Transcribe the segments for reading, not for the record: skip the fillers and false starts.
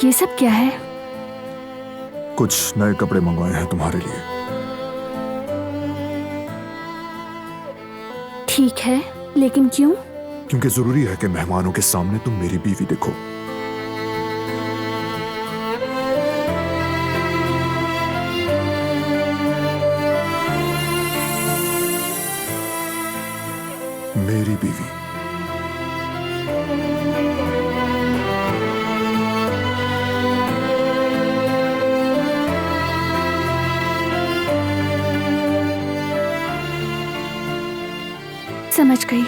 ये सब क्या है? कुछ नए कपड़े मंगवाए हैं तुम्हारे लिए। ठीक है, लेकिन क्यों? क्योंकि जरूरी है कि मेहमानों के सामने तुम मेरी बीवी दिखो। मेरी बीवी। समझ गई।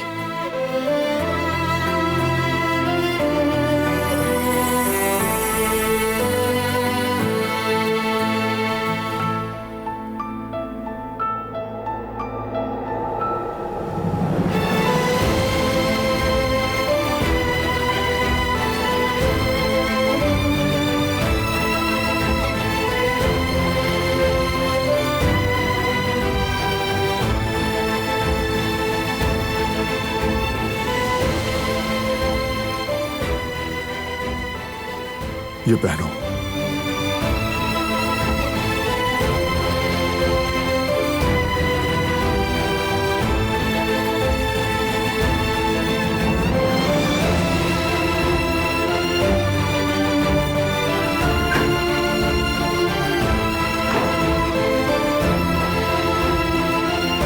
ये पहनो।